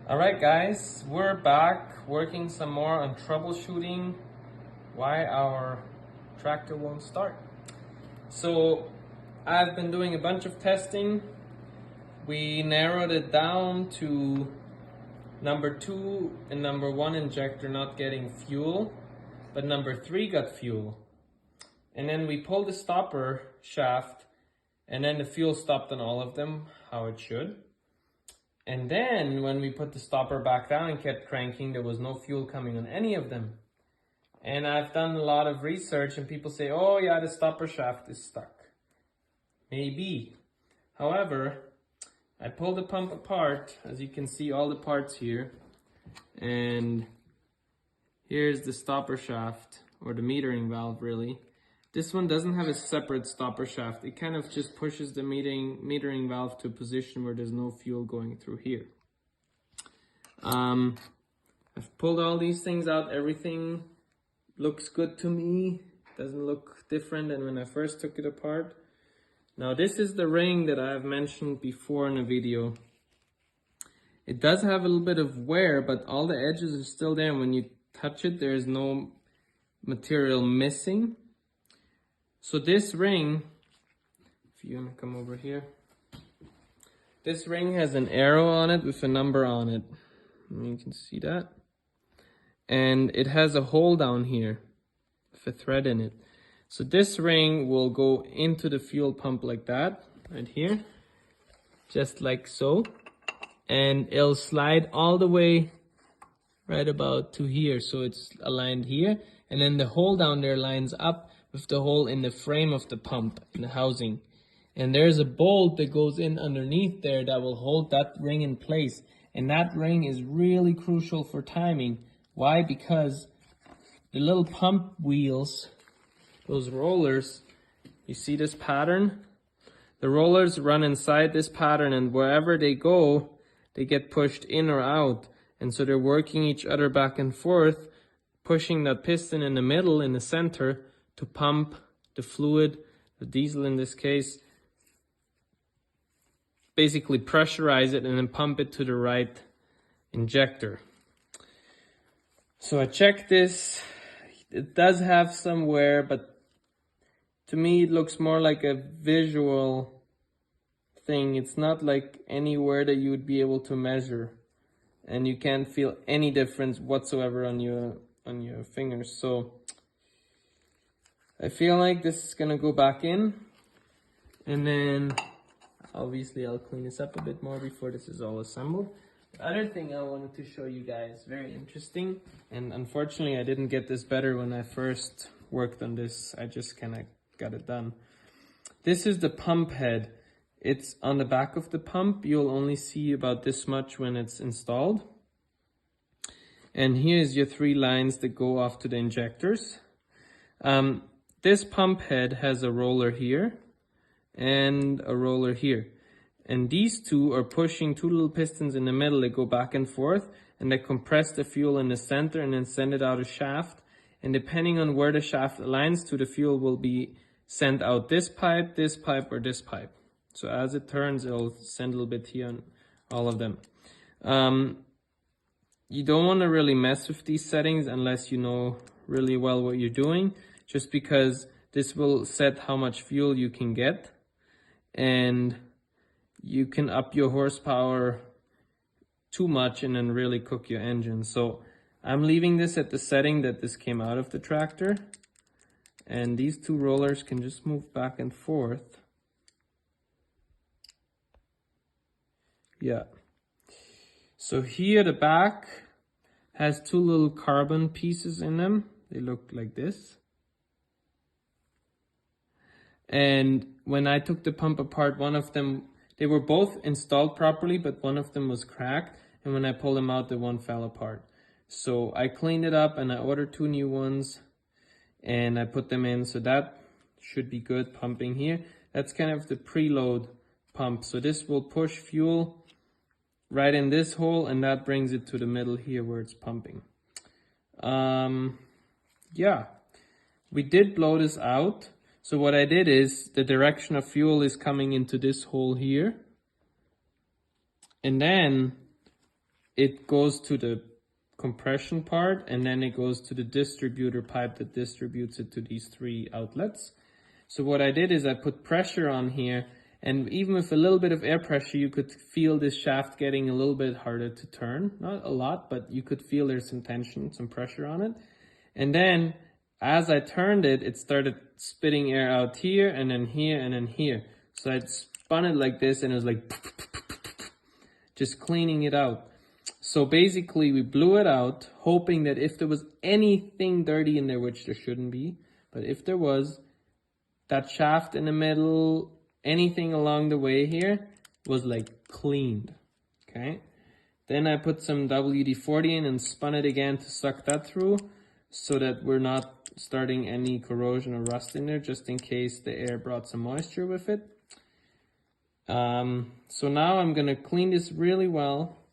Alright guys, we're back working some more on troubleshooting why our tractor won't start. So I've been doing a bunch of testing. We narrowed it down to number 2 and number 1 injector not getting fuel, but number 3 got fuel. And then we pulled the stopper shaft and then the fuel stopped on all of them, how it should. And then when we put the stopper back down and kept cranking, there was no fuel coming on any of them. And I've done a lot of research and people say, oh yeah, the stopper shaft is stuck. Maybe. However, I pulled the pump apart, as you can see all the parts here. And here's the stopper shaft, or the metering valve really. This one doesn't have a separate stopper shaft. It kind of just pushes the metering valve to a position where there's no fuel going through here. I've pulled all these things out. Everything looks good to me. Doesn't look different than when I first took it apart. Now this is the ring that I've mentioned before in a video. It does have a little bit of wear, but all the edges are still there. When you touch it, there's no material missing. So this ring, if you want to come over here, this ring has an arrow on it with a number on it. You can see that. And it has a hole down here with a thread in it. So this ring will go into the fuel pump like that, right here, just like so. And it'll slide all the way right about to here. So it's aligned here. And then the hole down there lines up with the hole in the frame of the pump, in the housing. And there's a bolt that goes in underneath there that will hold that ring in place. And that ring is really crucial for timing. Why? Because the little pump wheels, those rollers, you see this pattern? The rollers run inside this pattern, and wherever they go, they get pushed in or out. And so they're working each other back and forth, pushing that piston in the middle, in the center, to pump the fluid, the diesel in this case, basically pressurize it and then pump it to the right injector. So I checked this. It does have some wear, but to me it looks more like a visual thing. It's not like anywhere that you would be able to measure, and you can't feel any difference whatsoever on your fingers. So I feel like this is gonna go back in, and then obviously I'll clean this up a bit more before this is all assembled. The other thing I wanted to show you guys, very interesting, and unfortunately I didn't get this better when I first worked on this. I just kind of got it done. This is the pump head. It's on the back of the pump. You'll only see about this much when it's installed. And here's your 3 lines that go off to the injectors. This pump head has a roller here and a roller here. And these two are pushing 2 little pistons in the middle that go back and forth, and they compress the fuel in the center and then send it out a shaft. And depending on where the shaft aligns to, the fuel will be sent out this pipe, or this pipe. So as it turns, it'll send a little bit here on all of them. You don't want to really mess with these settings unless you know really well what you're doing, just because this will set how much fuel you can get, and you can up your horsepower too much and then really cook your engine. So I'm leaving this at the setting that this came out of the tractor, and these 2 rollers can just move back and forth. Yeah. So here the back has 2 little carbon pieces in them. They look like this. And when I took the pump apart, one of them, they were both installed properly, but one of them was cracked. And when I pulled them out, the one fell apart. So I cleaned it up and I ordered 2 new ones and I put them in. So that should be good pumping here. That's kind of the preload pump. So this will push fuel right in this hole, and that brings it to the middle here where it's pumping. Yeah, we did blow this out. So what I did is, the direction of fuel is coming into this hole here. And then it goes to the compression part, and then it goes to the distributor pipe that distributes it to these 3 outlets. So what I did is I put pressure on here, and even with a little bit of air pressure, you could feel this shaft getting a little bit harder to turn. Not a lot, but you could feel there's some tension, some pressure on it. And then as I turned it, it started spitting air out here, and then here, and then here. So I spun it like this, and it was like just cleaning it out. So basically we blew it out, hoping that if there was anything dirty in there, which there shouldn't be, but if there was, that shaft in the middle, anything along the way here was like cleaned, okay? Then I put some WD-40 in and spun it again to suck that through so that we're not starting any corrosion or rust in there, just in case the air brought some moisture with it. So now I'm gonna clean this really well.